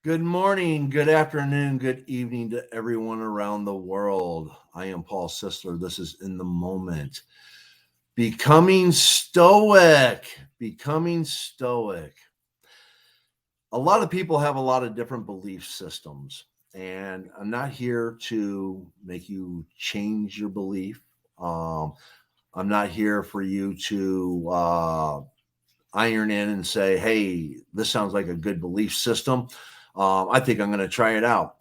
Good morning, good afternoon, good evening to everyone around the world. I am Paul Sisler. This is In the Moment. Becoming Stoic. Becoming Stoic. A lot of people have a lot of different belief systems, and I'm not here to make you change your belief. Um, I'm not here for you to iron in and say, hey, this sounds like a good belief system. I think I'm going to try it out.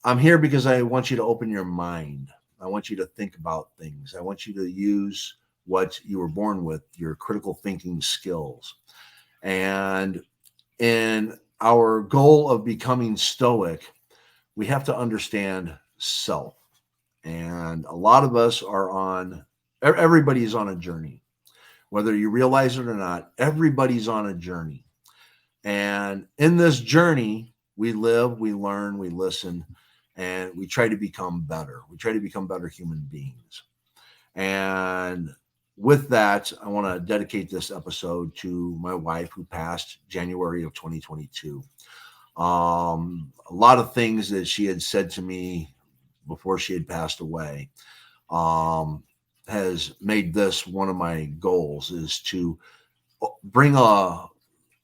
I'm here because I want you to open your mind. I want you to think about things. I want you to use what you were born with, your critical thinking skills. And in our goal of becoming stoic, we have to understand self. And a lot of us are everybody's on a journey. Whether you realize it or not, everybody's on a journey. And in this journey, we live, we learn, we listen, and we try to become better. We try to become better human beings. And with that, I want to dedicate this episode to my wife who passed January of 2022. A lot of things that she had said to me before she had passed away has made this one of my goals, is to bring a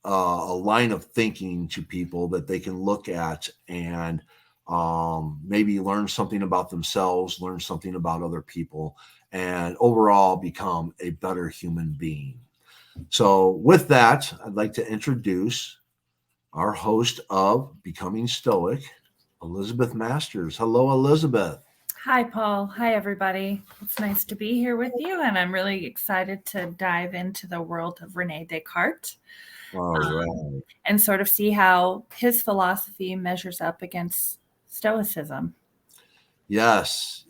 line of thinking to people that they can look at and maybe learn something about themselves, learn something about other people, and overall become a better human being. So with that, I'd like to introduce our host of Becoming Stoic, Elizabeth Masters. Hello, Elizabeth. Hi, Paul. Hi, everybody. It's nice to be here with you, and I'm really excited to dive into the world of Rene Descartes. All right. And sort of see how his philosophy measures up against Stoicism. Yes.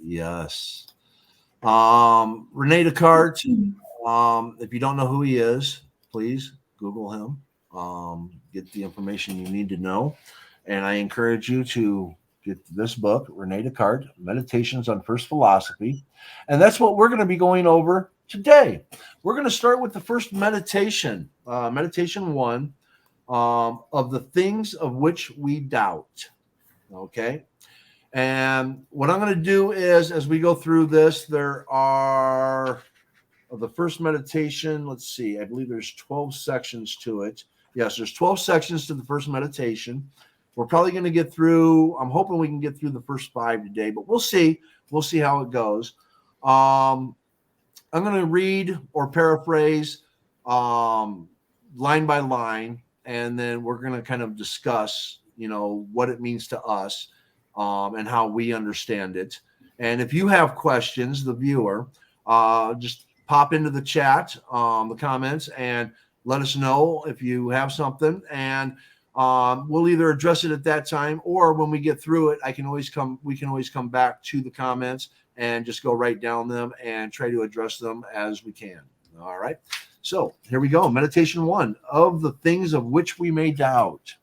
Rene Descartes, if you don't know who he is, please Google him, get the information you need to know. And I encourage you to get this book, Rene Descartes, Meditations on First Philosophy. And that's what we're going to be going over today. We're going to start with the first meditation, meditation 1, of the things of which we doubt. Okay. And what I'm going to do is, as we go through this, there are the first meditation. Let's see, I believe there's 12 sections to it. Yes, there's 12 sections to the first meditation. We're probably going to get through, I'm hoping we can get through the first 5 today, but we'll see. We'll see how it goes. I'm going to read or paraphrase line by line, and then we're going to kind of discuss, what it means to us and how we understand it. And if you have questions, the viewer, just pop into the chat, the comments, and let us know if you have something. And we'll either address it at that time, or when we get through it, we can always come back to the comments and just go right down them and try to address them as we can. All right. So here we go. Meditation 1, of the things of which we may doubt.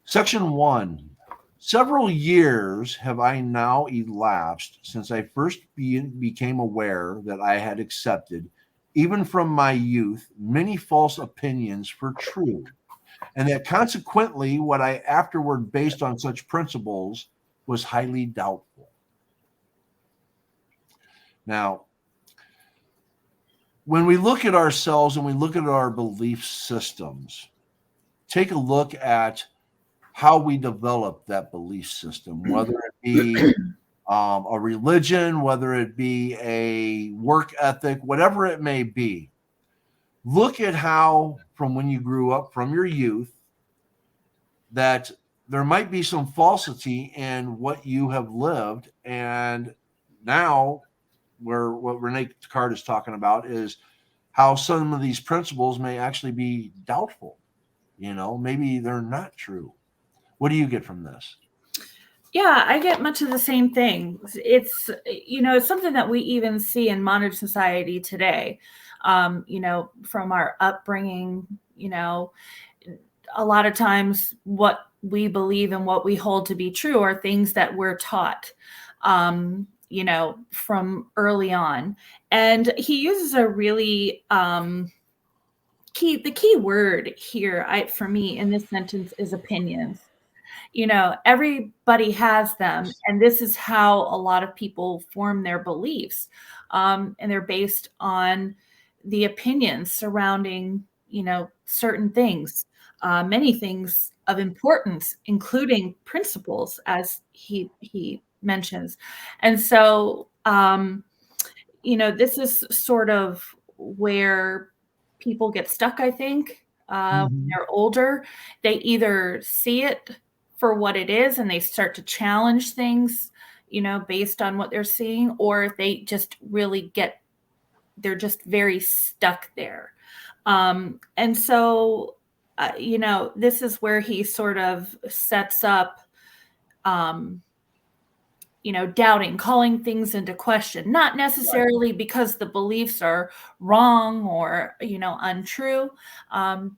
Section 1. Several years have I now elapsed since I first became aware that I had accepted, even from my youth, many false opinions for true, and that consequently what I afterward based on such principles was highly doubtful. Now, when we look at ourselves and we look at our belief systems, take a look at how we develop that belief system, whether it be a religion, whether it be a work ethic, whatever it may be. Look at how, from when you grew up, from your youth, that there might be some falsity in what you have lived. And now, what Rene Descartes is talking about is how some of these principles may actually be doubtful. Maybe they're not true. What do you get from this? Yeah, I get much of the same thing. It's something that we even see in modern society today. From our upbringing, a lot of times what we believe and what we hold to be true are things that we're taught, from early on. And he uses a really the key word here, for me in this sentence, is opinions. Everybody has them, and this is how a lot of people form their beliefs, and they're based on the opinions surrounding certain things, many things of importance, including principles, as he mentions. And so this is sort of where people get stuck, I think, when Mhm. they're older. They either see it for what it is and they start to challenge things, based on what they're seeing, or they just they're just very stuck there. And so, this is where he sort of sets up, um, doubting, calling things into question, not Right. necessarily because the beliefs are wrong or, untrue,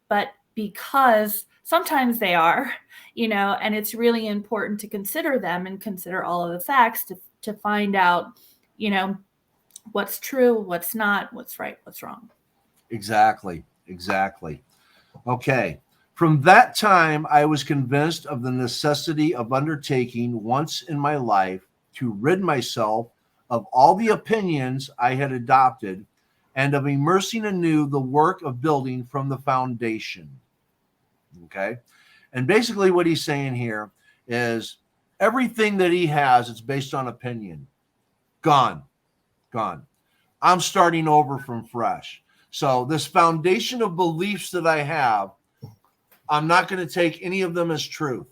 but because sometimes they are, and it's really important to consider them and consider all of the facts to find out, what's true, what's not, what's right, what's wrong. Exactly. Exactly. Okay. From that time, I was convinced of the necessity of undertaking once in my life to rid myself of all the opinions I had adopted and of immersing anew the work of building from the foundation. Okay. And basically, what he's saying here is everything that he has, it's based on opinion. Gone, gone. I'm starting over from fresh. So, this foundation of beliefs that I have, I'm not going to take any of them as truth.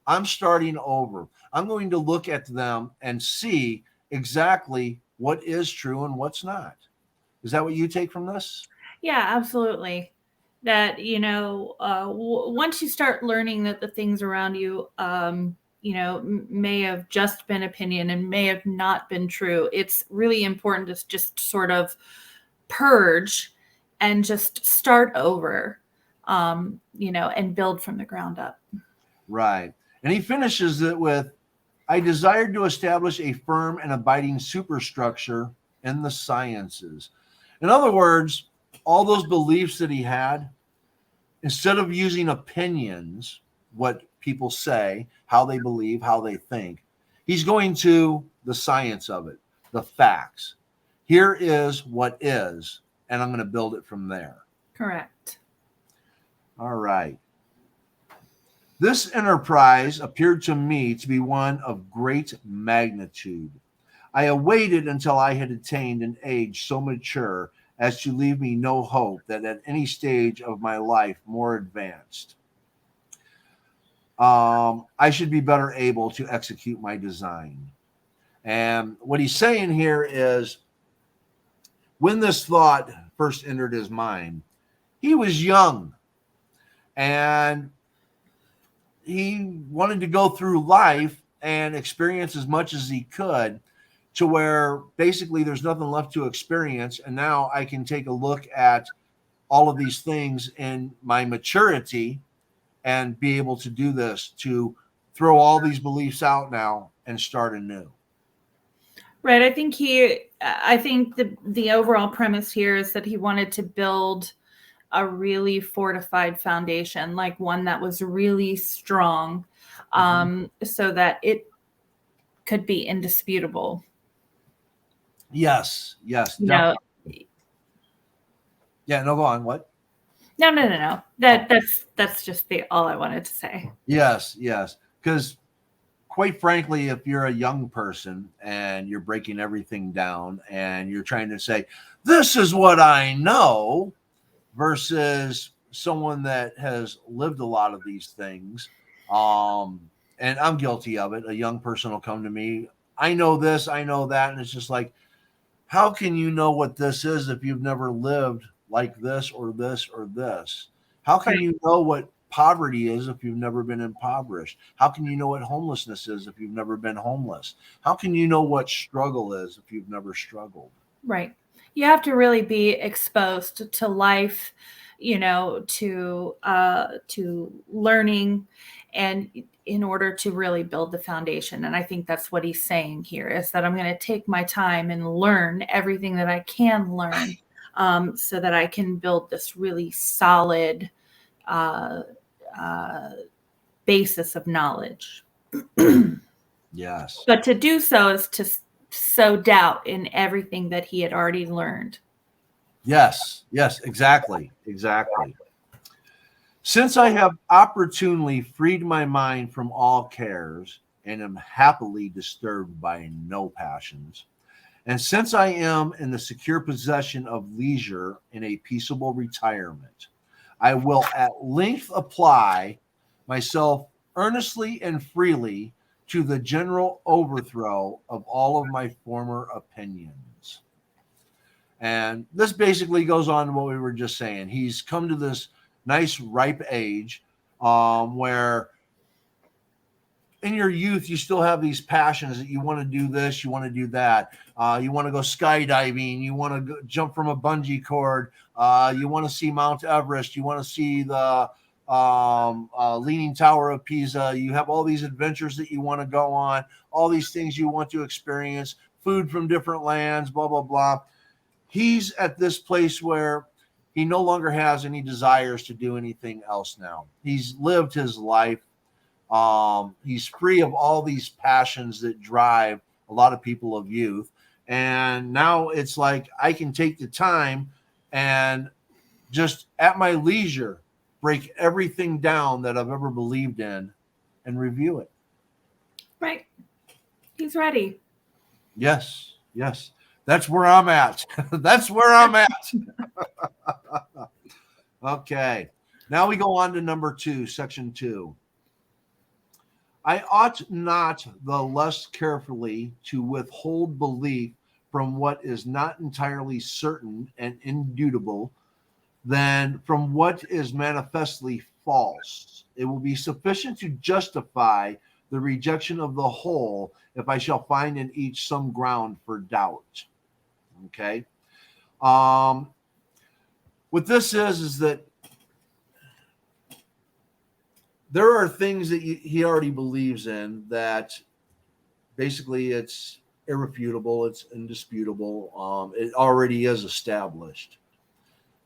I'm starting over. I'm going to look at them and see exactly what is true and what's not. Is that what you take from this? Yeah, absolutely. That, once you start learning that the things around you, may have just been opinion and may have not been true, it's really important to just sort of purge and just start over, and build from the ground up. Right. And he finishes it with I desired to establish a firm and abiding superstructure in the sciences. In other words, all those beliefs that he had, instead of using opinions, what people say, how they believe, how they think, he's going to the science of it, the facts. Here is what is, and I'm going to build it from there. Correct. All right. This enterprise appeared to me to be one of great magnitude. I awaited until I had attained an age so mature as to leave me no hope that at any stage of my life more advanced, I should be better able to execute my design. And what he's saying here is when this thought first entered his mind, he was young and he wanted to go through life and experience as much as he could to where basically there's nothing left to experience. And now I can take a look at all of these things in my maturity and be able to do this, to throw all these beliefs out now and start anew. Right. I think the overall premise here is that he wanted to build a really fortified foundation, like one that was really strong, Mm-hmm. so that it could be indisputable. Yes, yes, You know, definitely. Yeah, no, go on. What? no, no, no, no. Oh, That's just the all I wanted to say. yes, yes. Because quite frankly, if you're a young person and you're breaking everything down and you're trying to say, this is what I know, versus someone that has lived a lot of these things. Um, and I'm guilty of it. A young person will come to me, I know this, I know that. And it's just like, how can you know what this is if you've never lived like this or this or this? How can Right. you know what poverty is if you've never been impoverished? How can you know what homelessness is if you've never been homeless? How can you know what struggle is if you've never struggled? Right. You have to really be exposed to life, to learning, and in order to really build the foundation. And I think that's what he's saying here, is that I'm going to take my time and learn everything that I can learn, so that I can build this really solid uh, uh, basis of knowledge. Yes. But to do so is to sow doubt in everything that he had already learned. Yes. Yes. Exactly. Exactly. Since I have opportunely freed my mind from all cares and am happily disturbed by no passions, and since I am in the secure possession of leisure in a peaceable retirement, I will at length apply myself earnestly and freely to the general overthrow of all of my former opinions. And this basically goes on to what we were just saying. He's come to this nice ripe age where in your youth you still have these passions that you want to do this, you want to do that, you want to go skydiving, you want to jump from a bungee cord, you want to see Mount Everest, you want to see the Leaning Tower of Pisa. You have all these adventures that you want to go on, all these things you want to experience, food from different lands, blah blah blah. He's at this place where he no longer has any desires to do anything else now. He's lived his life. He's free of all these passions that drive a lot of people of youth. And now it's like I can take the time and just at my leisure break everything down that I've ever believed in and review it. Right. He's ready. Yes, yes. That's where I'm at. That's where I'm at. Okay. Now we go on to number 2, section 2. I ought not the less carefully to withhold belief from what is not entirely certain and indubitable than from what is manifestly false. It will be sufficient to justify the rejection of the whole if I shall find in each some ground for doubt. Okay. What this is that there are things that he already believes in that basically it's irrefutable, it's indisputable, it already is established,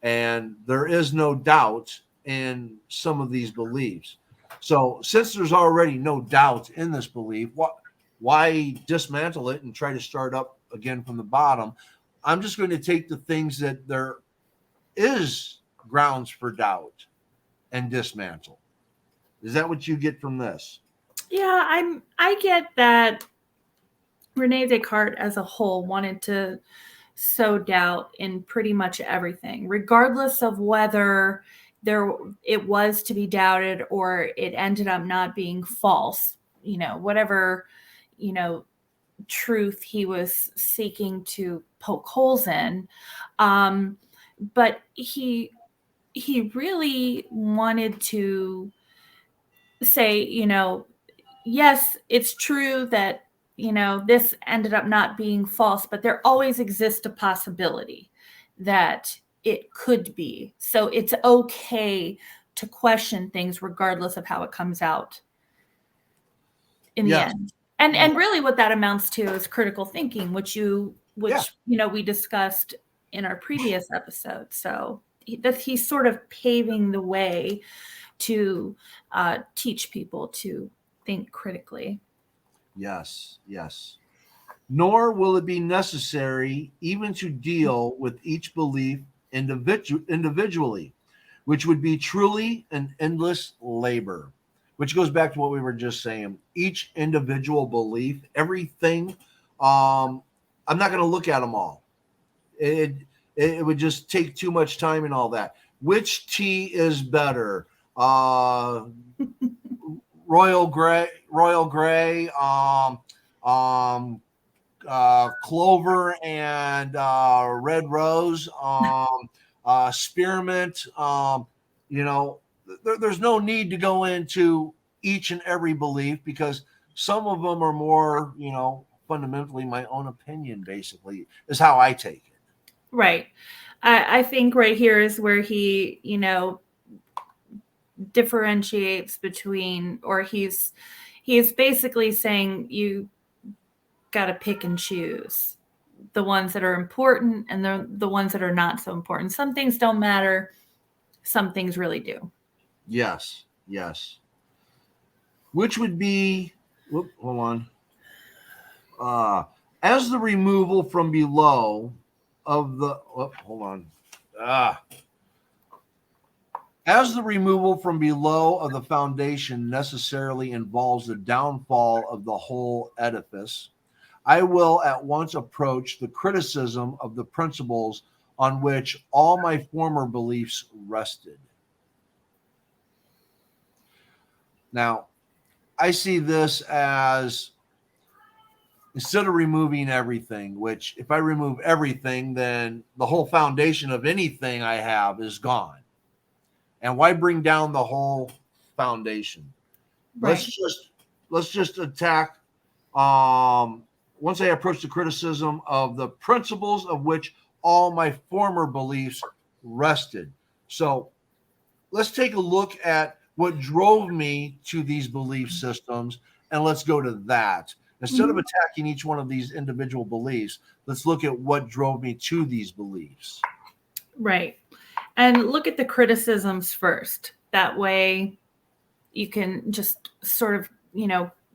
and there is no doubt in some of these beliefs. So since there's already no doubt in this belief, why dismantle it and try to start up again from the bottom? I'm just going to take the things that there is grounds for doubt and dismantle. Is that what you get from this? Yeah, I get that Rene Descartes as a whole wanted to sow doubt in pretty much everything, regardless of whether there it was to be doubted or it ended up not being false. Whatever, you know, truth he was seeking to poke holes in. But he really wanted to say, yes, it's true that, this ended up not being false, but there always exists a possibility that it could be. So it's okay to question things regardless of how it comes out in the Yes. end. And really what that amounts to is critical thinking, which we discussed in our previous episode. So he's sort of paving the way to teach people to think critically. Yes, yes. Nor will it be necessary even to deal with each belief individually, which would be truly an endless labor. Which goes back to what we were just saying. Each individual belief, everything, I'm not going to look at them all. It, it would just take too much time and all that. Which tea is better? Royal Gray, Clover and Red Rose, Spearmint. There's no need to go into each and every belief because some of them are more, fundamentally my own opinion, basically, is how I take it. Right. I think right here is where he, differentiates between, or he's basically saying you got to pick and choose the ones that are important and the ones that are not so important. Some things don't matter. Some things really do. Yes. Yes. Which would be, hold on. As the removal from below of the, hold on. As the removal from below of the foundation necessarily involves the downfall of the whole edifice, I will at once approach the criticism of the principles on which all my former beliefs rested. Now, I see this as, instead of removing everything, which if I remove everything, then the whole foundation of anything I have is gone. And why bring down the whole foundation? Right. Let's just attack, once I approach the criticism of the principles of which all my former beliefs rested. So let's take a look at what drove me to these belief systems, and let's go to that. Instead of attacking each one of these individual beliefs, let's look at what drove me to these beliefs. Right. And look at the criticisms first. That way you can just sort of,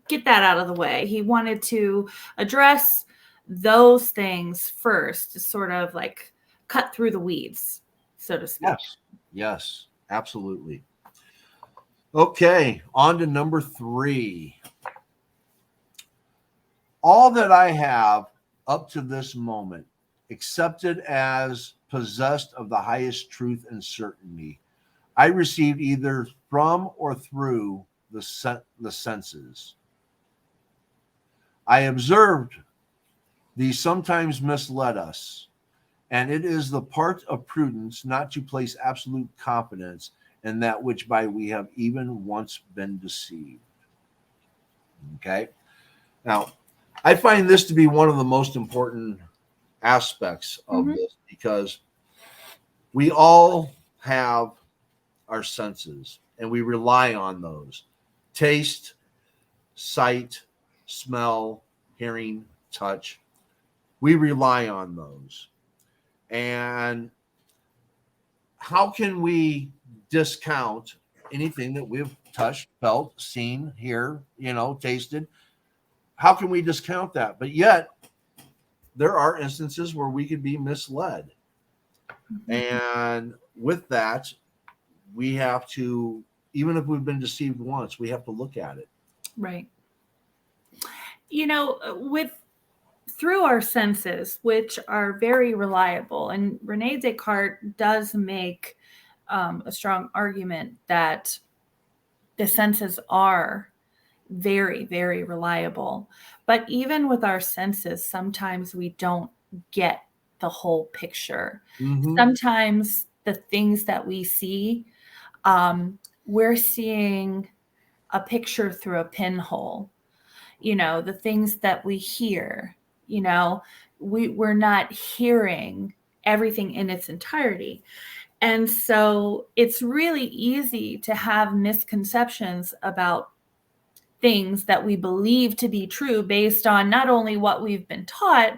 get that out of the way. He wanted to address those things first to sort of like cut through the weeds, so to speak. Yes. Yes, absolutely. Okay, on to number 3. All that I have up to this moment accepted as possessed of the highest truth and certainty, I received either from or through the senses. I observed these sometimes misled us, and it is the part of prudence not to place absolute confidence in that which by we have even once been deceived. Okay? Now, I find this to be one of the most important aspects of this, because we all have our senses and we rely on those: taste, sight, smell, hearing, touch. We rely on those. And how can we discount anything that we've touched, felt, seen, hear, tasted? How can we discount that? But yet, there are instances where we could be misled. And with that, we have to, even if we've been deceived once, we have to look at it. Right. Through our senses, which are very reliable, and Rene Descartes does make a strong argument that the senses are very, very reliable. But even with our senses, sometimes we don't get the whole picture. Sometimes the things that we see, we're seeing a picture through a pinhole. The things that we hear, we're not hearing everything in its entirety. And so it's really easy to have misconceptions about things that we believe to be true based on not only what we've been taught,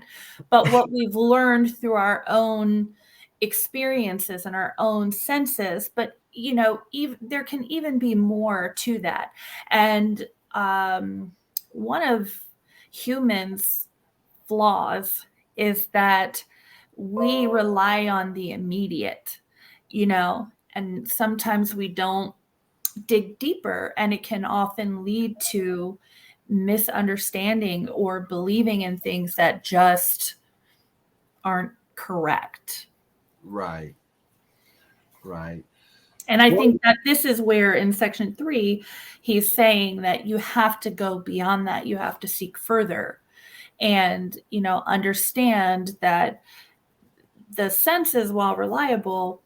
but what we've learned through our own experiences and our own senses. But, there can even be more to that. And one of humans' flaws is that we rely on the immediate, and sometimes we don't dig deeper, and it can often lead to misunderstanding or believing in things that just aren't correct. Right. And I think that this is where in section 3, he's saying that you have to go beyond that. You have to seek further and, understand that the senses, while reliable,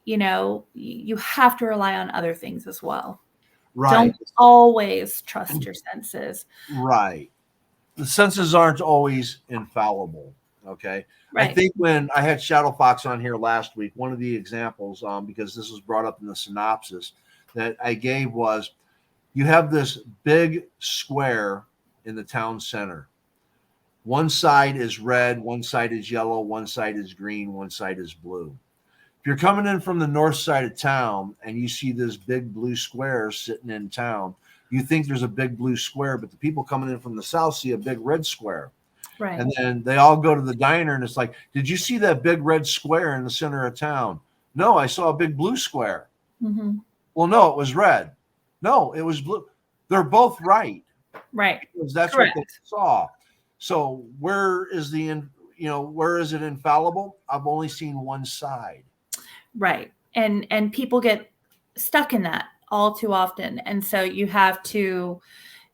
you have to rely on other things as well. Right. Don't always trust your senses. Right. The senses aren't always infallible. Okay. Right. I think when I had Shadow Fox on here last week, one of the examples, because this was brought up in the synopsis that I gave, was you have this big square in the town center. One side is red, one side is yellow, one side is green, one side is blue. If you're coming in from the north side of town and you see this big blue square sitting in town, you think there's a big blue square, but the people coming in from the south see a big red square. Right. And then they all go to the diner and it's like, did you see that big red square in the center of town? No, I saw a big blue square. Mm-hmm. Well, no, it was red. No, it was blue. They're both right. Right. Because that's Correct. what they saw. So where is where is it infallible? I've only seen one side. Right. And people get stuck in that all too often. And so you have to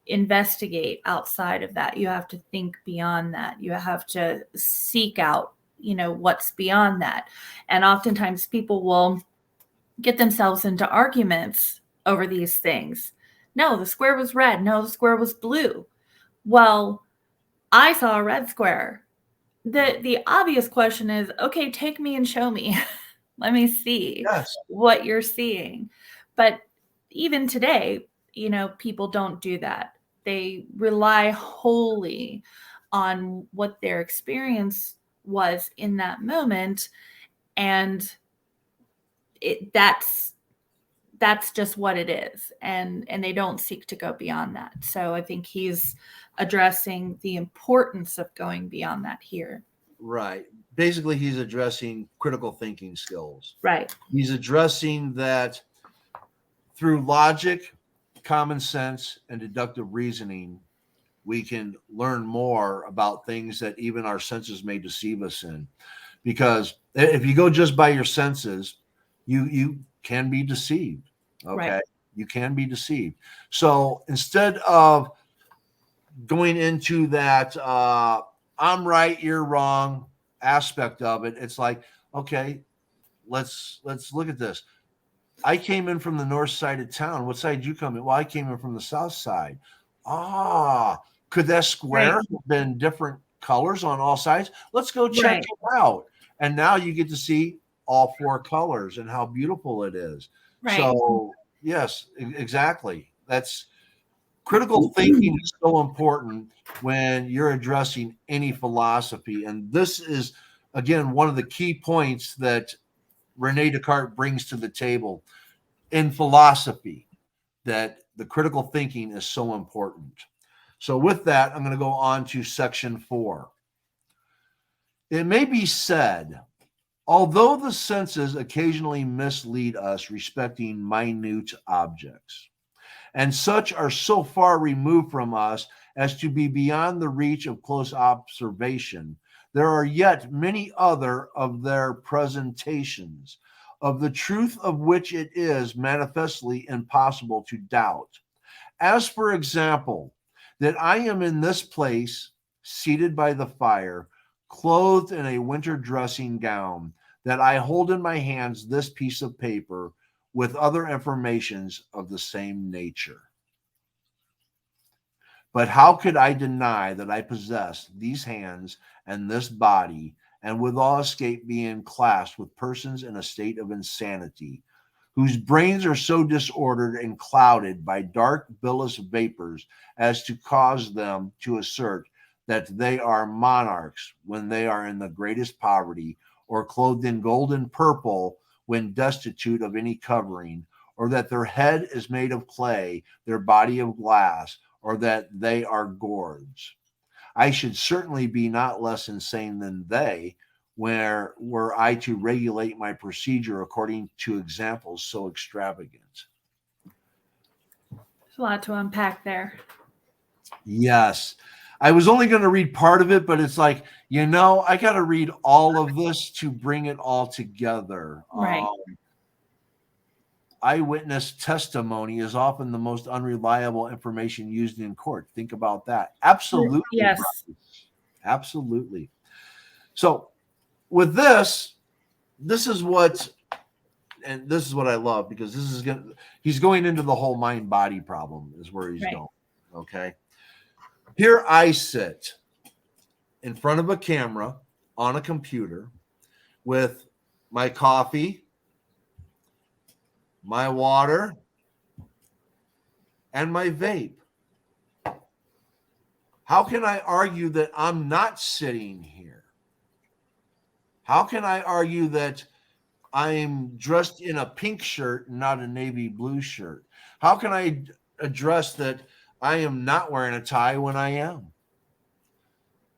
investigate outside of that. You have to think beyond that. You have to seek out, what's beyond that. And oftentimes people will get themselves into arguments over these things. No, the square was red. No, the square was blue. Well, I saw a red square. The obvious question is, okay, take me and show me. Let me see Yes. what you're seeing. But even today, people don't do that. They rely wholly on what their experience was in that moment. And that's just what it is. And they don't seek to go beyond that. So I think he's addressing the importance of going beyond that here. Right. Basically, he's addressing critical thinking skills. Right. He's addressing that through logic, common sense, and deductive reasoning, we can learn more about things that even our senses may deceive us in. Because if you go just by your senses, you can be deceived. Okay. Right. You can be deceived. So instead of going into that I'm right, you're wrong aspect of it, it's like, okay, let's look at this. I came in from the north side of town. What side did you come in? Well, I came in from the south side. Could that square Right. have been different colors on all sides? Let's go check Right. it out. And now you get to see all four colors and how beautiful it is. Right. So yes, exactly. That's critical thinking is so important when you're addressing any philosophy. And this is, again, one of the key points that Rene Descartes brings to the table in philosophy, that the critical thinking is so important. So with that, I'm going to go on to section 4. It may be said, although the senses occasionally mislead us respecting minute objects, and such are so far removed from us as to be beyond the reach of close observation, there are yet many other of their presentations, of the truth of which it is manifestly impossible to doubt. As, for example, that I am in this place, seated by the fire, clothed in a winter dressing gown, that I hold in my hands this piece of paper with other informations of the same nature. But how could I deny that I possess these hands and this body, and withal escape being classed with persons in a state of insanity, whose brains are so disordered and clouded by dark bilious vapors as to cause them to assert that they are monarchs when they are in the greatest poverty, or clothed in gold and purple when destitute of any covering, or that their head is made of clay, their body of glass, or that they are gourds. I should certainly be not less insane than they, were I to regulate my procedure according to examples so extravagant. There's a lot to unpack there. Yes. I was only going to read part of it, but it's like, I got to read all of this to bring it all together. Right. Eyewitness testimony is often the most unreliable information used in court. Think about that. Absolutely. Yes. Right. Absolutely. So with this is what, and this is what I love, because he's going into the whole mind body problem is where he's going. Okay. Here I sit in front of a camera on a computer with my coffee, my water, and my vape. How can I argue that I'm not sitting here? How can I argue that I'm dressed in a pink shirt, not a navy blue shirt? How can I address that I am not wearing a tie when I am?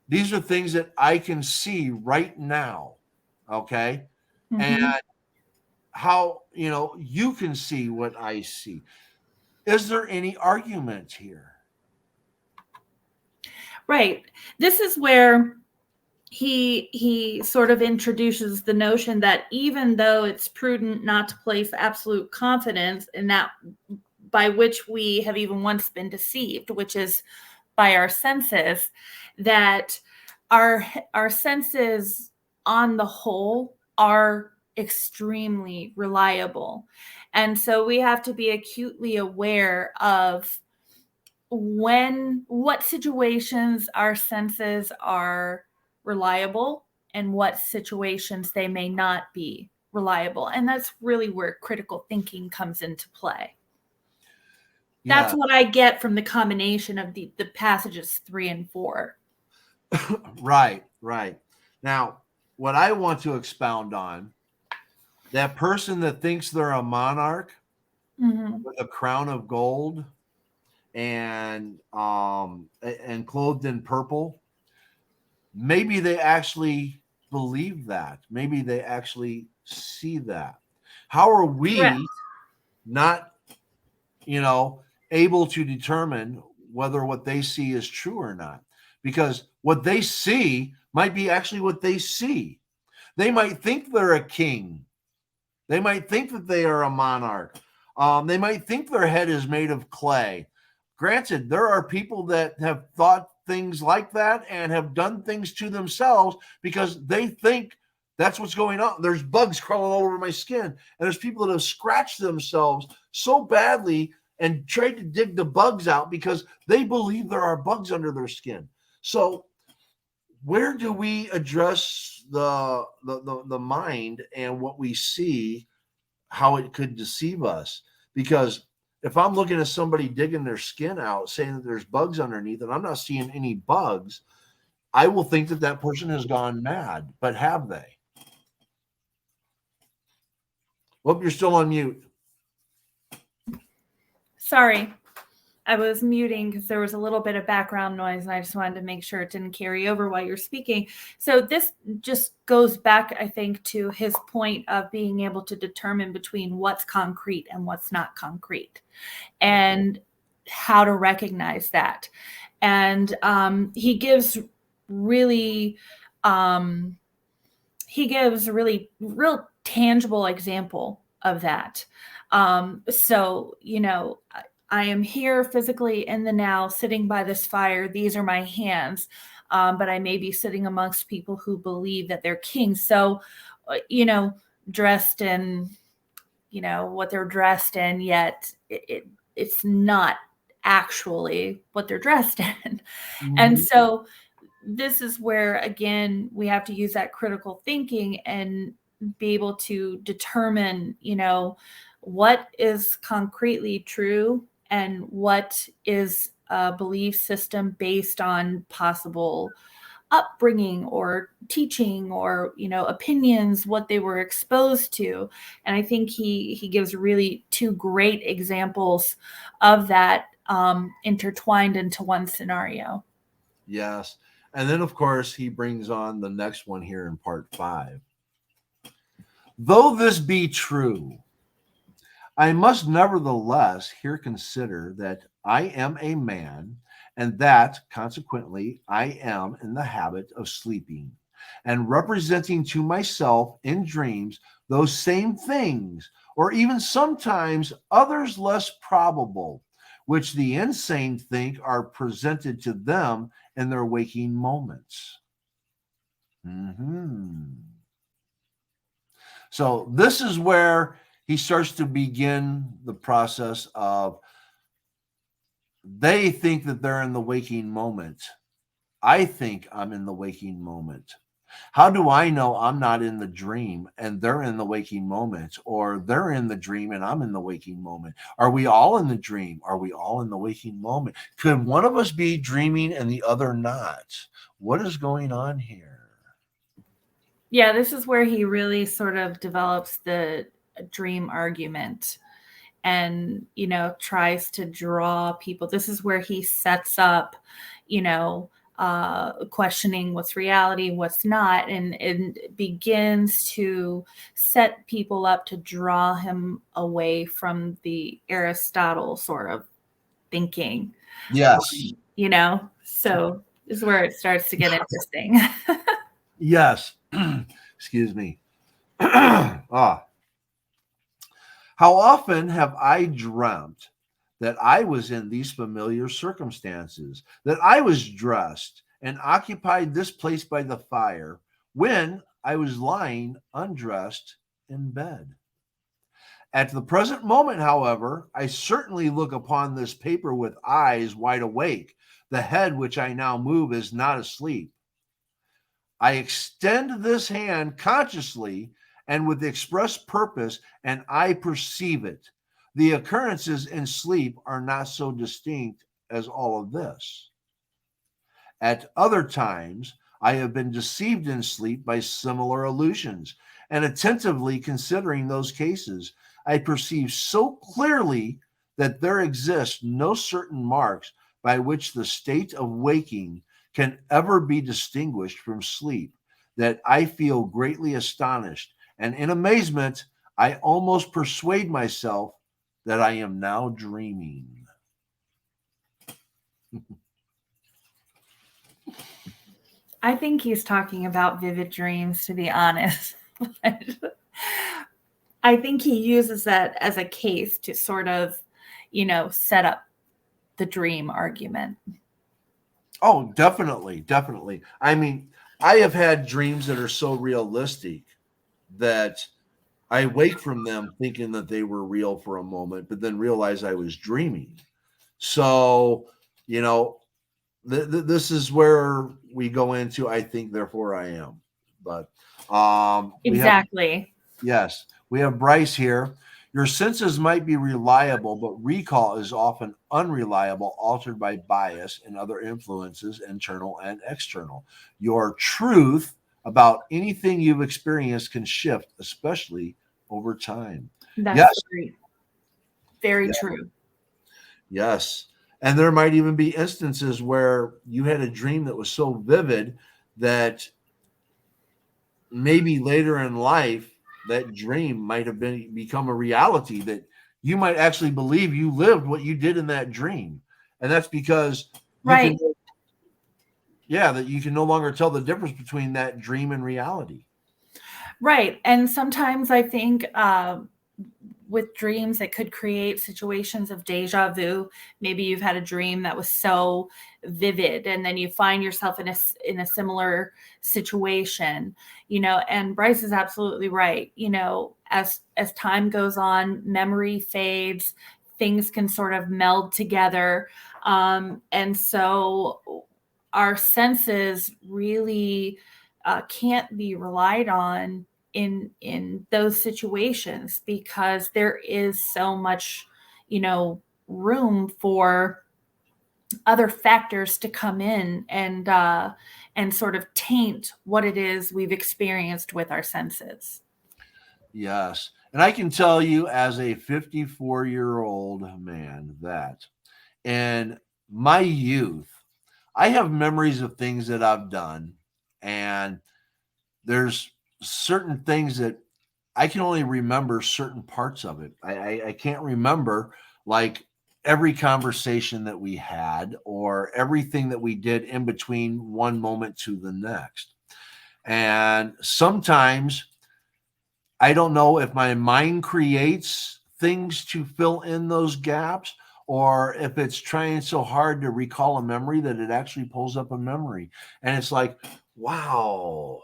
These are things that I can see right now. Okay. And Mm-hmm. how, you can see what I see. Is there any argument here? Right. This is where he sort of introduces the notion that even though it's prudent not to place absolute confidence in that by which we have even once been deceived, which is by our senses, that our senses on the whole are extremely reliable. And so we have to be acutely aware of what situations our senses are reliable and what situations they may not be reliable. And that's really where critical thinking comes into play. That's Yeah. what I get from the combination of the passages 3 and 4. Right. Now, what I want to expound on, that person that thinks they're a monarch Mm-hmm. with a crown of gold and clothed in purple, maybe they actually believe that. Maybe they actually see that. How are Correct. we not, able to determine whether what they see is true or not? Because what they see might be actually what they see. They might think they're a king. They might think that they are a monarch. They might think their head is made of clay. Granted, there are people that have thought things like that and have done things to themselves because they think that's what's going on. There's bugs crawling all over my skin. And there's people that have scratched themselves so badly and tried to dig the bugs out because they believe there are bugs under their skin. So where do we address the mind and what we see, how it could deceive us? Because if I'm looking at somebody digging their skin out saying that there's bugs underneath and I'm not seeing any bugs, I will think that that person has gone mad. But have they? Well, you're still on mute. Sorry. I was muting because there was a little bit of background noise and I just wanted to make sure it didn't carry over while you're speaking. So this just goes back, I think, to his point of being able to determine between what's concrete and what's not concrete and how to recognize that. And he gives really real tangible example of that. So, I am here physically in the now, sitting by this fire. These are my hands. But I may be sitting amongst people who believe that they're kings. So, dressed in, what they're dressed in, yet it's not actually what they're dressed in. And so this is where, again, we have to use that critical thinking and be able to determine, what is concretely true and what is a belief system based on possible upbringing or teaching or opinions, what they were exposed to. And I think he gives really two great examples of that intertwined into one scenario. Yes. And then, of course, he brings on the next one here in part 5. Though this be true, I must nevertheless here consider that I am a man, and that consequently I am in the habit of sleeping, and representing to myself in dreams those same things, or even sometimes others less probable, which the insane think are presented to them in their waking moments. So this is where he starts to begin the process of, they think that they're in the waking moment. I think I'm in the waking moment. How do I know I'm not in the dream and they're in the waking moment, or they're in the dream and I'm in the waking moment? Are we all in the dream? Are we all in the waking moment? Could one of us be dreaming and the other not? What is going on here? Yeah, this is where he really sort of develops the dream argument and, tries to draw people. This is where he sets up, you know, questioning what's reality, what's not, and begins to set people up to draw him away from the Aristotle sort of thinking. Yes. So this is where it starts to get interesting. Yes. Excuse me. Ah. How often have I dreamt that I was in these familiar circumstances, that I was dressed and occupied this place by the fire when I was lying undressed in bed? At the present moment, however, I certainly look upon this paper with eyes wide awake. The head which I now move is not asleep. I extend this hand consciously and with the express purpose, and I perceive it. The occurrences in sleep are not so distinct as all of this. At other times, I have been deceived in sleep by similar illusions, and attentively considering those cases, I perceive so clearly that there exist no certain marks by which the state of waking can ever be distinguished from sleep that I feel greatly astonished, and in amazement, I almost persuade myself that I am now dreaming. I think he's talking about vivid dreams, to be honest. I think he uses that as a case to sort of, set up the dream argument. Oh, definitely, definitely. I mean, I have had dreams that are so realistic that I wake from them thinking that they were real for a moment, but then realize I was dreaming. So, you know, this is where we go into I think, therefore I am. But we have Exactly. yes, we have Bryce here. Your senses might be reliable, but recall is often unreliable, altered by bias and other influences, internal and external. Your truth about anything you've experienced can shift, especially over time. That's Yes, very, very yeah, true. yes. And there might even be instances where you had a dream that was so vivid that maybe later in life that dream might have been become a reality, that you might actually believe you lived what you did in that dream, and that's because you can, Right. yeah, that you can no longer tell the difference between that dream and reality. Right. And sometimes I think with dreams, it could create situations of deja vu. Maybe you've had a dream that was so vivid, and then you find yourself in a similar situation. And Bryce is absolutely right. As time goes on, memory fades, things can sort of meld together, and so our senses really can't be relied on in those situations, because there is so much room for other factors to come in and sort of taint what it is we've experienced with our senses. Yes, and I can tell you as a 54-year-old man that in my youth I have memories of things that I've done, and there's certain things that I can only remember certain parts of it. I can't remember like every conversation that we had or everything that we did in between one moment to the next. And sometimes I don't know if my mind creates things to fill in those gaps, or if it's trying so hard to recall a memory that it actually pulls up a memory. And it's like, wow,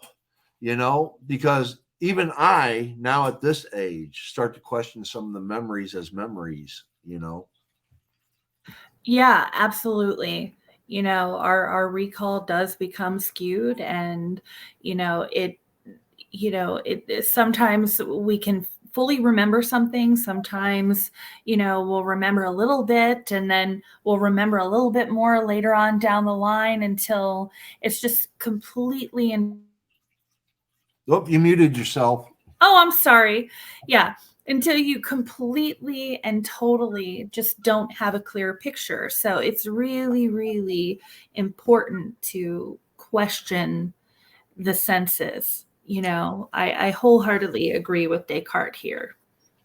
because even I, now at this age, start to question some of the memories as memories. Yeah, absolutely. our recall does become skewed, and sometimes we can fully remember something. Sometimes, we'll remember a little bit, and then we'll remember a little bit more later on down the line until it's just completely Oh, you muted yourself. Oh, I'm sorry. Yeah. Until you completely and totally just don't have a clear picture. So it's really, really important to question the senses. I wholeheartedly agree with Descartes here.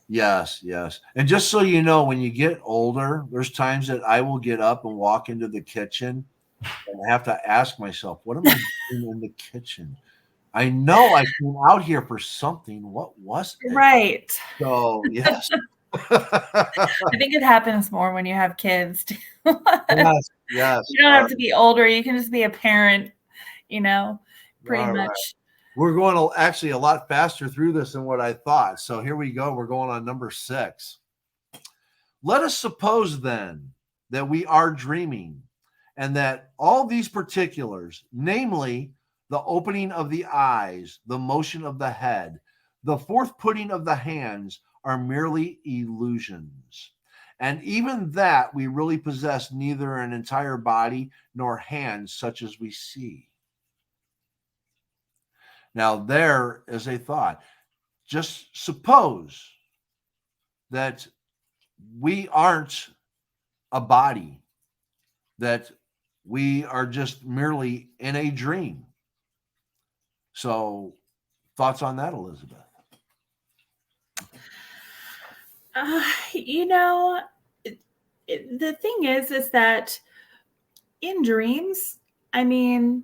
Yes, yes. And just so you know, when you get older, there's times that I will get up and walk into the kitchen and I have to ask myself, what am I doing in the kitchen? I know I came out here for something. What was it? Right. So, yes. I think it happens more when you have kids. Yes, yes. You don't have to be older. You can just be a parent, pretty All right. much. We're going actually a lot faster through this than what I thought. So here we go. We're going on number 6. Let us suppose then that we are dreaming and that all these particulars, namely the opening of the eyes, the motion of the head, the forth putting of the hands, are merely illusions. And even that we really possess neither an entire body nor hands such as we see. Now, there is a thought. Just suppose that we aren't a body, that we are just merely in a dream. So, thoughts on that, Elizabeth? Uh, you know, the thing is that in dreams, I mean,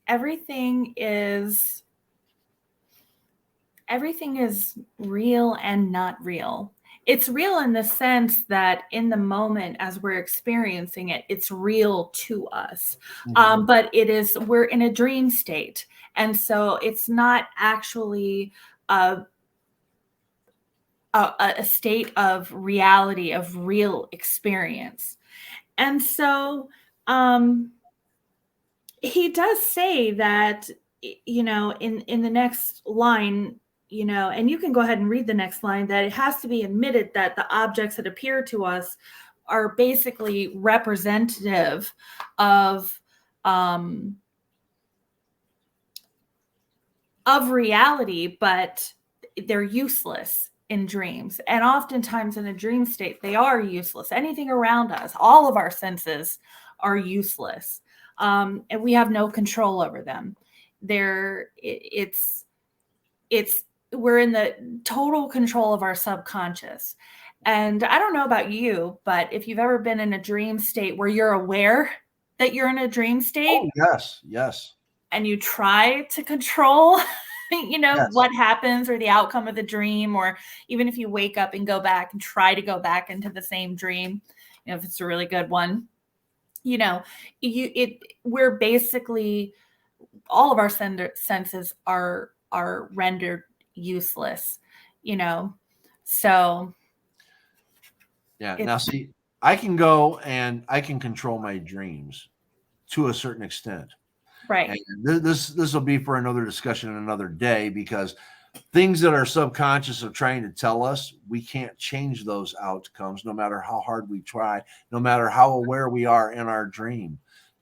everything is everything is real and not real. It's real in the sense that in the moment as we're experiencing it, it's real to us. But we're in a dream state. And so it's not actually a, a state of reality, of real experience. And so he does say that, in the next line, and you can go ahead and read the next line, that it has to be admitted that the objects that appear to us are basically representative of reality, but they're useless in dreams. And oftentimes in a dream state, they are useless. Anything around us, all of our senses are useless. And we have no control over them. It's we're in the total control of our subconscious. And I don't know about you, but if you've ever been in a dream state where you're aware that you're in a dream state, Oh, yes, yes, and you try to control yes. what happens or the outcome of the dream, or even if you wake up and go back and try to go back into the same dream, if it's a really good one, we're basically, all of our senses are rendered useless, so Yeah. Now, see, I can go and I can control my dreams to a certain extent. right. And this will be for another discussion another day, because things that our subconscious are trying to tell us, we can't change those outcomes no matter how hard we try, no matter how aware we are in our dream.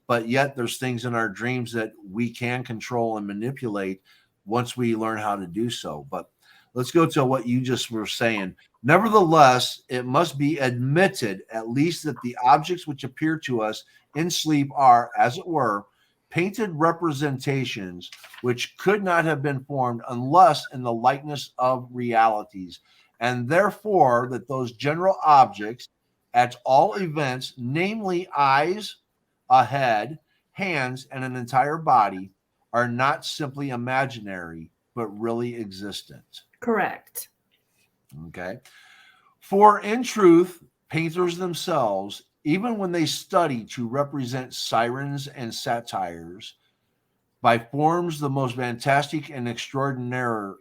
But yet there's things in our dreams that we can control and manipulate once we learn how to do so. But let's go to what you just were saying. Nevertheless, it must be admitted at least that the objects which appear to us in sleep are, as it were, painted representations which could not have been formed unless in the likeness of realities, and therefore that those general objects, at all events, namely eyes, a head, hands, and an entire body, are not simply imaginary, but really existent. Correct. Okay. For in truth, painters themselves, even when they study to represent sirens and satyrs, by forms the most fantastic and extraordinary,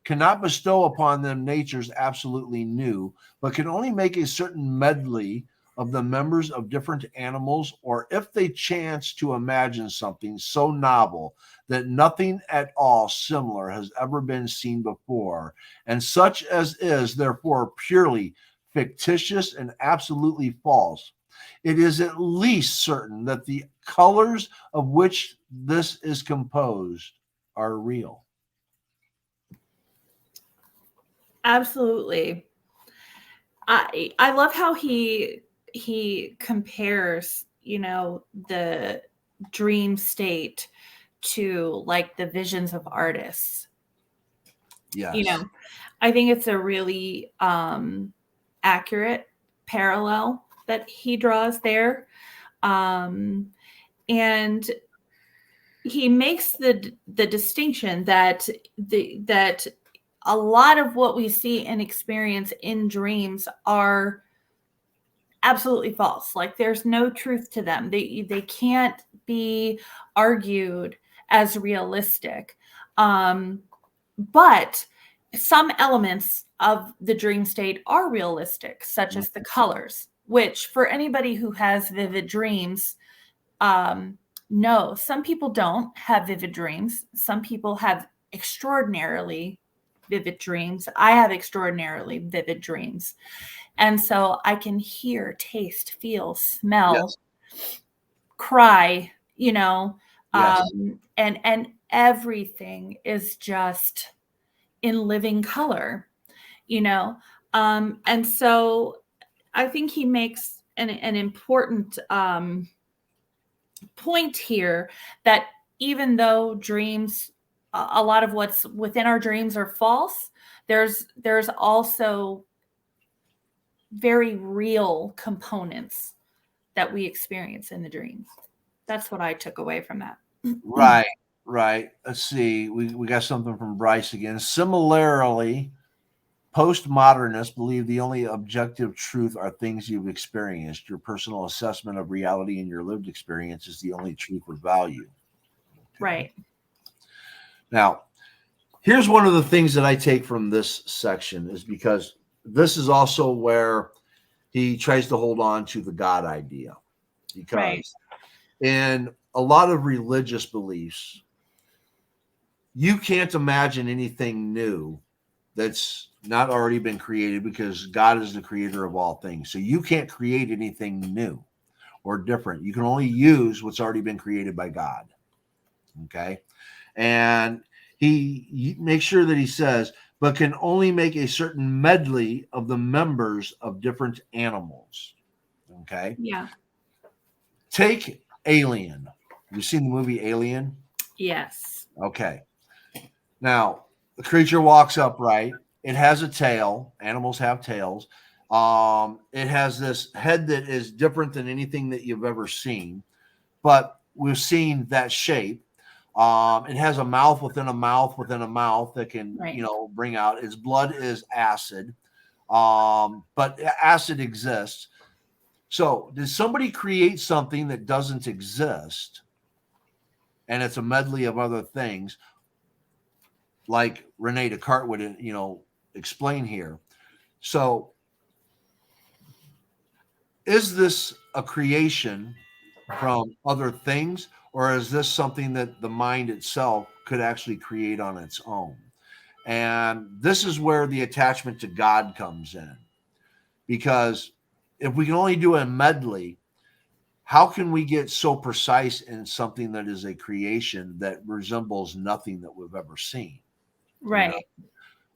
cannot bestow upon them natures absolutely new, but can only make a certain medley of the members of different animals, or if they chance to imagine something so novel that nothing at all similar has ever been seen before, and such as is therefore purely fictitious and absolutely false, it is at least certain that the colors of which this is composed are real. Absolutely. I love how he compares, the dream state to like the visions of artists. Yes. I think it's a really accurate parallel that he draws there. And he makes the distinction that that a lot of what we see and experience in dreams are absolutely false. Like there's no truth to them. They can't be argued as realistic. But some elements of the dream state are realistic, such as the colors, which for anybody who has vivid dreams, no, some people don't have vivid dreams. Some people have extraordinarily vivid dreams. I have extraordinarily vivid dreams. And so I can hear, taste, feel, smell, cry, and everything is just in living color, and so I think he makes an important point here, that even though dreams, a lot of what's within our dreams are false, there's also very real components that we experience in the dreams. That's what I took away from that. Right. Let's see. We got something from Bryce again. Similarly, postmodernists believe the only objective truth are things you've experienced. Your personal assessment of reality and your lived experience is the only truth of value. Right. Now, here's one of the things that I take from this section, is because this is also where he tries to hold on to the God idea. Because in a lot of religious beliefs, you can't imagine anything new that's not already been created, because God is the creator of all things. So you can't create anything new or different. You can only use what's already been created by God. Okay. And he makes sure that he says, but can only make a certain medley of the members of different animals. Okay. Yeah. Take Alien. You've seen the movie Alien? Yes. Okay. Now, the creature walks upright. It has a tail. Animals have tails. It has this head that is different than anything that you've ever seen, but we've seen that shape. It has a mouth within a mouth within a mouth that can, bring out. Its blood is acid, but acid exists. So, did somebody create something that doesn't exist, and it's a medley of other things, like Rene Descartes would, explain here? So, is this a creation from other things, or is this something that the mind itself could actually create on its own? And this is where the attachment to God comes in, because if we can only do a medley, how can we get so precise in something that is a creation that resembles nothing that we've ever seen? Right.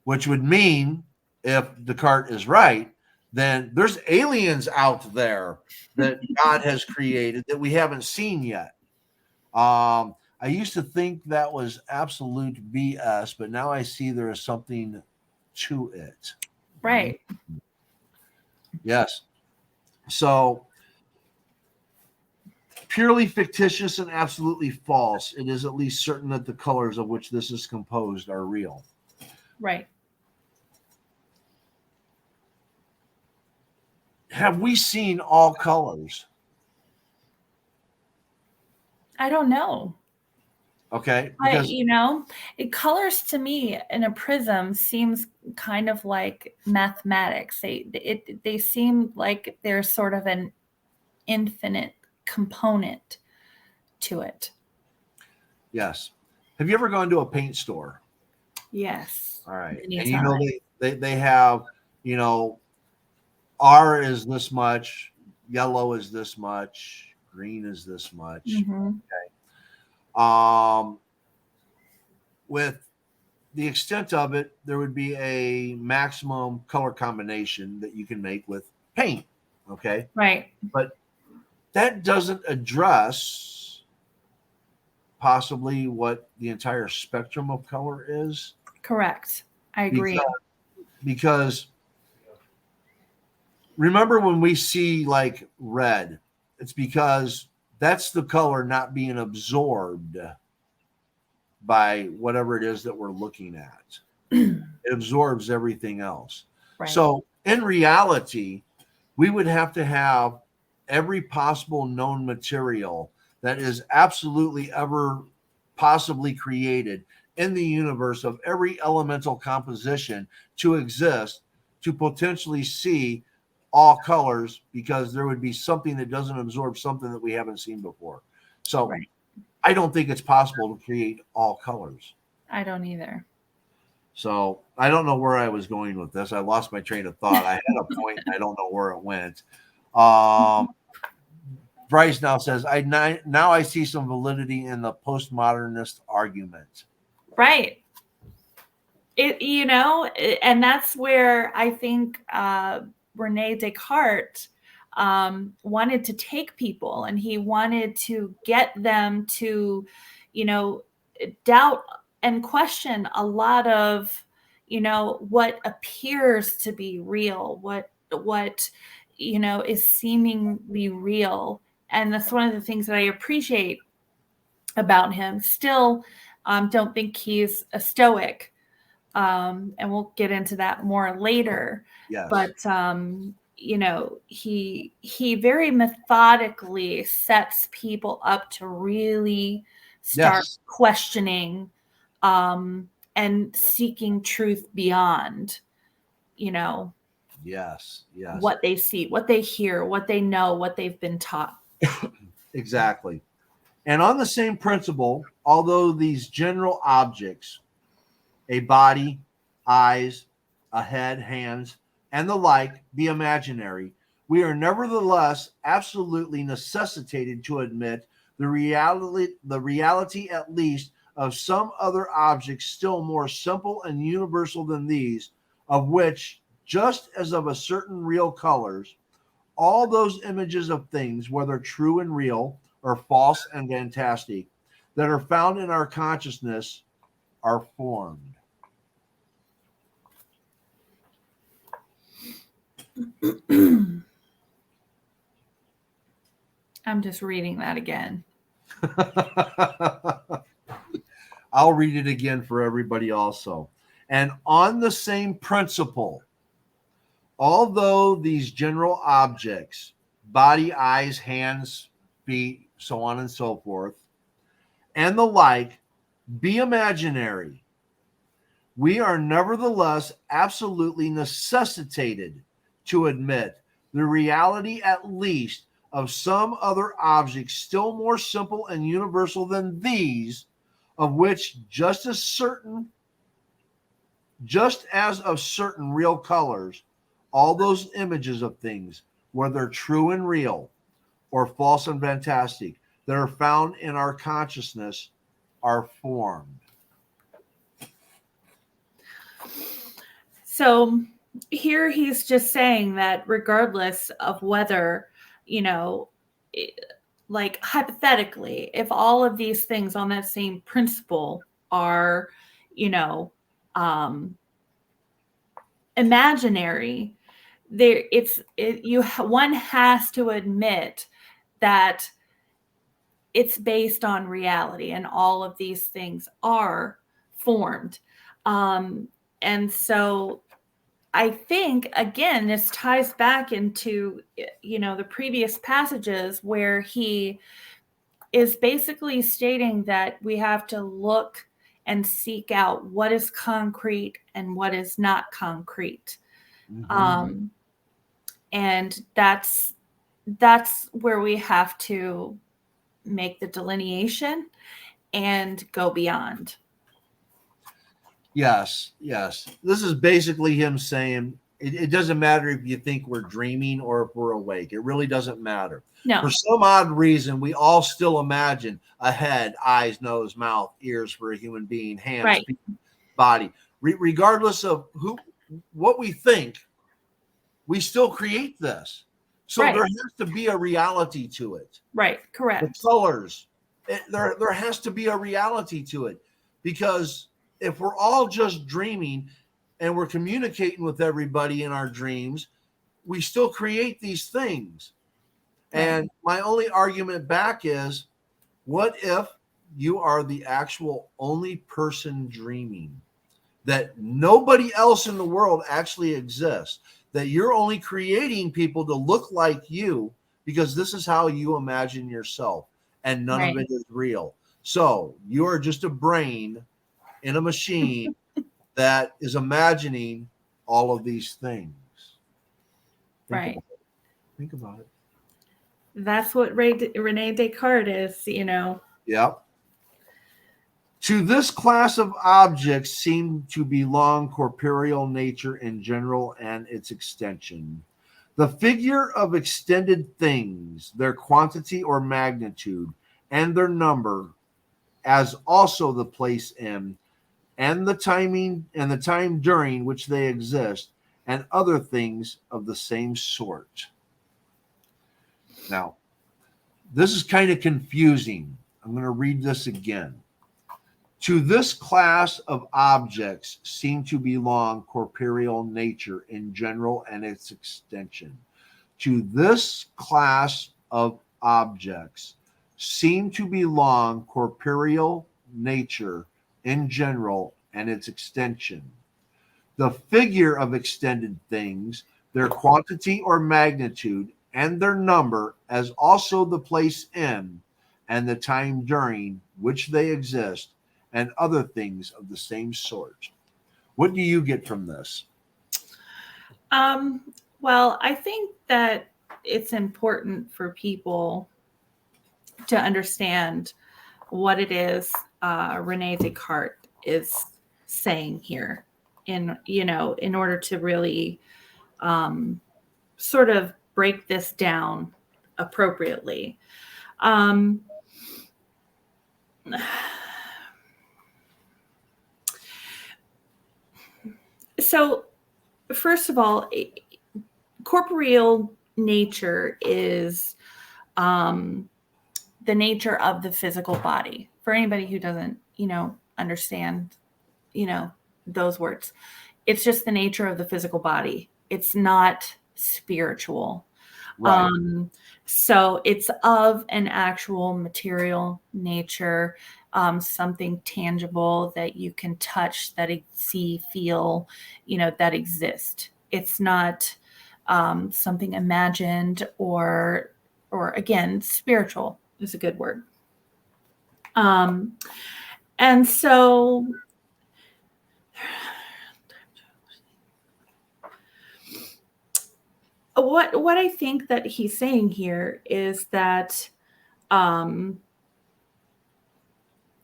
Which would mean, if Descartes is right, then there's aliens out there that God has created that we haven't seen yet. I used to think that was absolute BS, but now I see there is something to it. Right. Yes. So, purely fictitious and absolutely false, it is at least certain that the colors of which this is composed are real. Right. Have we seen all colors? I don't know. Okay, because it colors to me in a prism seems kind of like mathematics. They seem like there's sort of an infinite component to it. yes. Have you ever gone to a paint store? Yes. All right, Many and times. they have, R is this much, yellow is this much, green is this much. Mm-hmm. Um, with the extent of it, there would be a maximum color combination that you can make with paint. Okay. Right. But that doesn't address possibly what the entire spectrum of color is. Correct. I agree. Because remember when we see like red, it's because that's the color not being absorbed by whatever it is that we're looking at. It absorbs everything else. Right. So in reality, we would have to have every possible known material that is absolutely ever possibly created in the universe of every elemental composition to exist to potentially see all colors, because there would be something that doesn't absorb something that we haven't seen before. So Right. I don't think it's possible to create all colors. I don't either. So I don't know where I was going with this. I lost my train of thought. I had a point. I don't know where it went. Bryce now says, now I see some validity in the postmodernist argument. Right. And that's where I think Rene Descartes wanted to take people, and he wanted to get them to, doubt and question a lot of, what appears to be real, what is seemingly real. And that's one of the things that I appreciate about him. Still, don't think he's a Stoic. And we'll get into that more later. Yes. But he very methodically sets people up to really start questioning and seeking truth beyond, yes, what they see, what they hear, what they know, what they've been taught. Exactly. And on the same principle, although these general objects, a body, eyes, a head, hands, and the like, be imaginary, we are nevertheless absolutely necessitated to admit the reality at least of some other objects still more simple and universal than these, of which, just as of a certain real colors, all those images of things, whether true and real or false and fantastic, that are found in our consciousness are formed. I'm just reading that again. I'll read it again for everybody also. And on the same principle, although these general objects, body, eyes, hands, feet, so on and so forth, and the like, be imaginary, we are nevertheless absolutely necessitated to admit the reality at least of some other objects still more simple and universal than these, of which just as of certain real colors, all those images of things, whether true and real or false and fantastic, that are found in our consciousness are formed. So here he's just saying that regardless of whether, like hypothetically, if all of these things on that same principle are, imaginary, one has to admit that it's based on reality, and all of these things are formed. And so I think, again, this ties back into, the previous passages where he is basically stating that we have to look and seek out what is concrete and what is not concrete. And that's where we have to make the delineation and go beyond. Yes. This is basically him saying it doesn't matter if you think we're dreaming or if we're awake. It really doesn't matter. No. For some odd reason, we all still imagine a head, eyes, nose, mouth, ears for a human being, hands, Right. feet, body. Regardless of what we think, we still create this. So Right. there has to be a reality to it. Right. Correct. The colors, there has to be a reality to it, because if we're all just dreaming and we're communicating with everybody in our dreams, we still create these things. Right. And my only argument back is, what if you are the actual only person dreaming, that nobody else in the world actually exists, that you're only creating people to look like you because this is how you imagine yourself, and none of it is real. So you are just a brain in a machine that is imagining all of these things. Think about it. That's what Rene Descartes is, Yep. To this class of objects seem to belong corporeal nature in general and its extension. The figure of extended things, their quantity or magnitude, and their number, as also the place in, and the time during which they exist, and other things of the same sort. Now, this is kind of confusing. I'm going to read this again. To this class of objects seem to belong corporeal nature in general and its extension. To this class of objects seem to belong corporeal nature in general and its extension. The figure of extended things, their quantity or magnitude, and their number, as also the place in, and the time during which they exist, and other things of the same sort. What do you get from this? Well, I think that it's important for people to understand what it is Rene Descartes is saying here, in order to really sort of break this down appropriately. So, first of all, corporeal nature is the nature of the physical body. For anybody who doesn't, understand, those words, it's just the nature of the physical body. It's not spiritual. Right. So it's of an actual material nature, something tangible that you can touch, that see, feel, that exist. It's not something imagined or again, spiritual is a good word. And so what I think that he's saying here is that to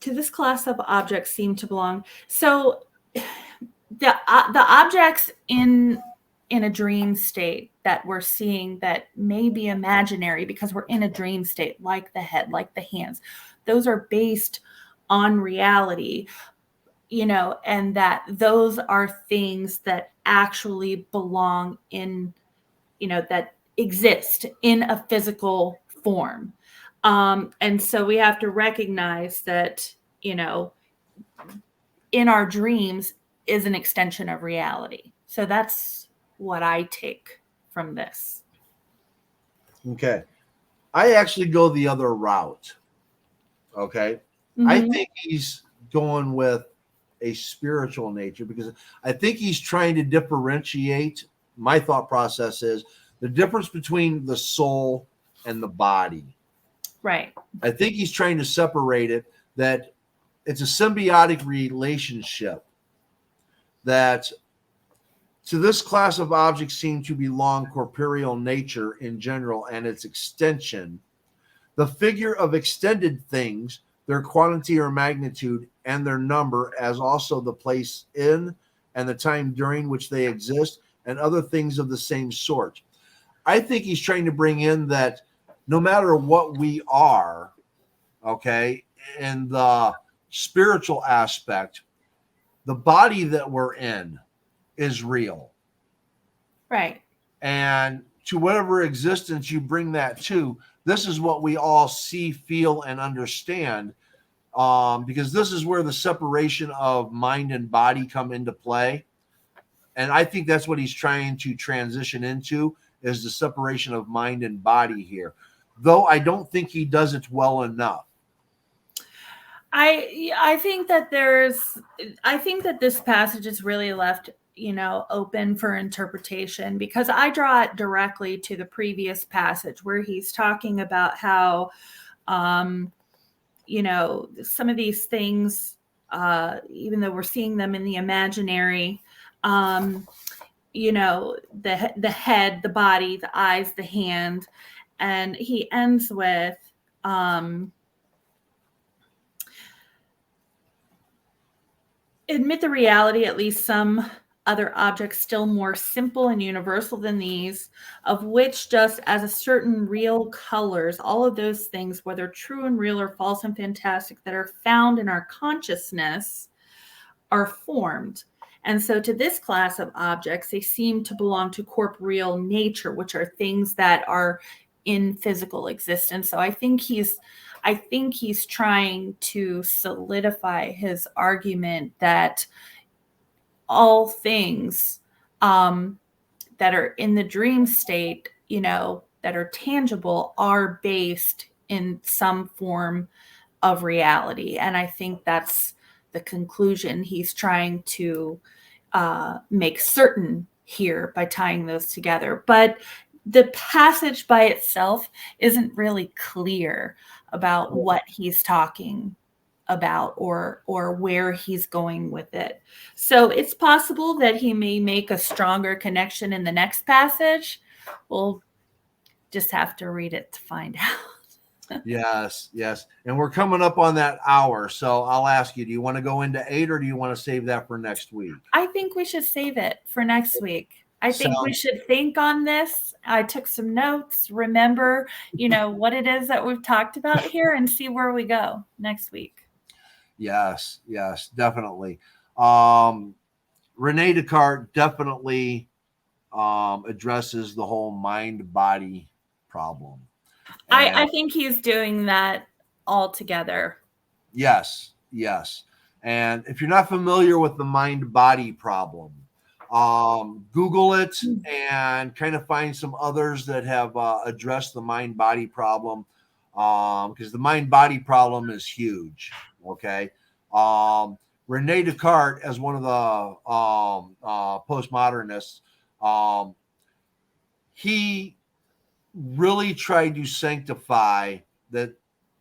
this class of objects seem to belong. So the objects in a dream state that we're seeing that may be imaginary because we're in a dream state, like the head, like the hands, those are based on reality, and that those are things that actually belong in, that exist in a physical form. And so we have to recognize that, in our dreams is an extension of reality. So that's what I take from this. Okay. I actually go the other route. Okay. Mm-hmm. I think he's going with a spiritual nature, because I think he's trying to differentiate. My thought process is the difference between the soul and the body. Right. I think he's trying to separate it, that it's a symbiotic relationship, that to this class of objects seem to belong corporeal nature in general and its extension, the figure of extended things, their quantity or magnitude, and their number, as also the place in and the time during which they exist, and other things of the same sort. I think he's trying to bring in that no matter what we are, okay, in the spiritual aspect, the body that we're in is real. Right. And to whatever existence you bring that to, this is what we all see, feel, and understand. Because this is where the separation of mind and body come into play. And I think that's what he's trying to transition into, is the separation of mind and body here. Though I don't think he does it well enough. I think that this passage is really left, open for interpretation, because I draw it directly to the previous passage where he's talking about how some of these things, even though we're seeing them in the imaginary, the head, the body, the eyes, the hand, and he ends with admit the reality, at least some other objects still more simple and universal than these, of which just as a certain real colors, all of those things, whether true and real or false and fantastic, that are found in our consciousness are formed. And so to this class of objects, they seem to belong to corporeal nature, which are things that are in physical existence. So I think he's trying to solidify his argument that all things that are in the dream state, that are tangible, are based in some form of reality. And I think that's the conclusion he's trying to make certain here by tying those together. But the passage by itself isn't really clear about what he's talking about or where he's going with it. So it's possible that he may make a stronger connection in the next passage. We'll just have to read it to find out. Yes. And we're coming up on that hour. So I'll ask you, do you want to go into 8 or do you want to save that for next week? I think we should save it for next week. I think we should think on this. I took some notes, remember, what it is that we've talked about here, and see where we go next week. Yes, definitely. Rene Descartes definitely addresses the whole mind-body problem. I think he's doing that altogether. Yes. And if you're not familiar with the mind-body problem, Google it and kind of find some others that have addressed the mind-body problem, because the mind-body problem is huge. Okay. Rene Descartes, as one of the postmodernists, he really tried to sanctify that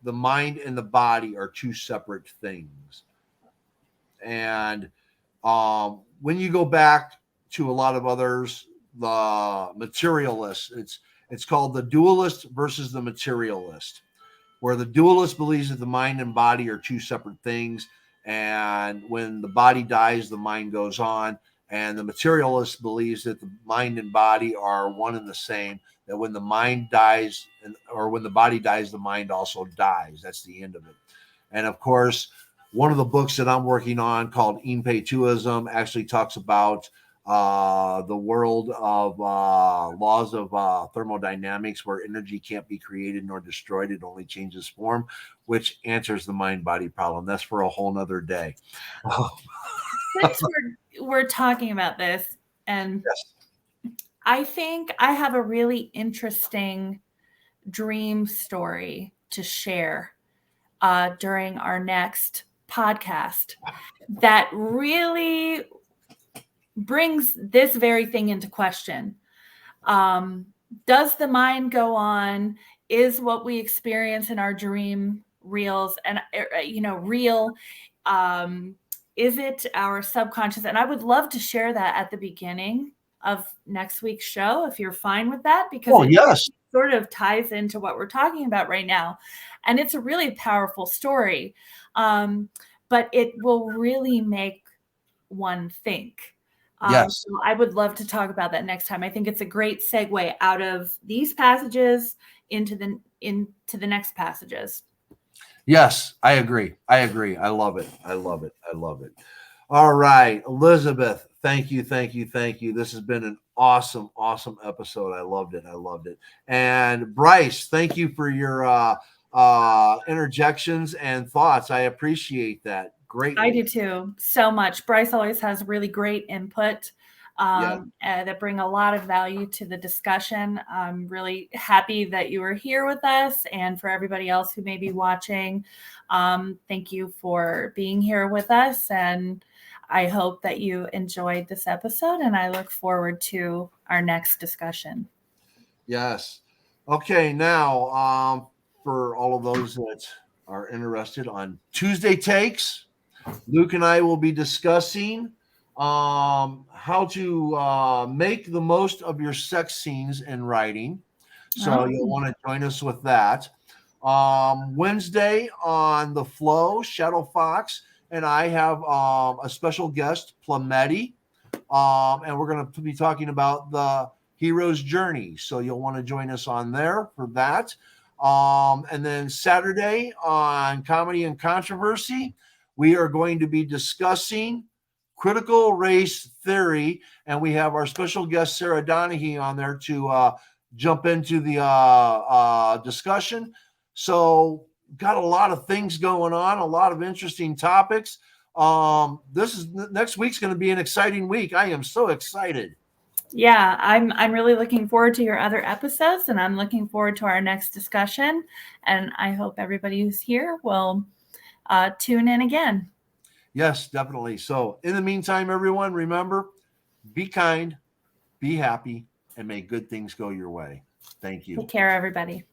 the mind and the body are two separate things. And when you go back to a lot of others, the materialists, it's called the dualist versus the materialist, where the dualist believes that the mind and body are two separate things, and when the body dies, the mind goes on. And the materialist believes that the mind and body are one and the same, that when the mind dies, or when the body dies, the mind also dies. That's the end of it. And of course, one of the books that I'm working on, called Impetuism, actually talks about the world of laws of thermodynamics, where energy can't be created nor destroyed. It only changes form, which answers the mind-body problem. That's for a whole nother day. Since we're talking about this, and yes, I think I have a really interesting dream story to share during our next podcast that really brings this very thing into question. Does the mind go on? is what we experience in our dream reals and real? Is it our subconscious? And I would love to share that at the beginning of next week's show, if you're fine with that, because it yes, sort of ties into what we're talking about right now. And it's a really powerful story, but it will really make one think. yes. So I would love to talk about that next time. I think it's a great segue out of these passages into the next passages. Yes, I agree. I love it. I love it. I love it. All right, Elizabeth, thank you. This has been an awesome episode. I loved it. And Bryce, thank you for your interjections and thoughts. I appreciate that greatly. I do too, so much. Bryce always has really great input that bring a lot of value to the discussion. I'm really happy that you were here with us, and for everybody else who may be watching, thank you for being here with us, and I hope that you enjoyed this episode, and I look forward to our next discussion. Yes. Okay, now for all of those that are interested on Tuesday Takes, Luke and I will be discussing how to make the most of your sex scenes in writing. So you'll want to join us with that. Wednesday on The Flow, Shadow Fox and I have a special guest, Plametti, and we're going to be talking about the hero's journey. So you'll want to join us on there for that. And then Saturday on Comedy and Controversy, we are going to be discussing critical race theory, and we have our special guest Sarah Donahue on there to jump into the discussion. So got a lot of things going on, a lot of interesting topics. Next week's going to be an exciting week. I am so excited. Yeah, I'm really looking forward to your other episodes, and I'm looking forward to our next discussion. And I hope everybody who's here will tune in again. Yes, definitely. So in the meantime, everyone, remember, be kind, be happy, and may good things go your way. Thank you. Take care, everybody.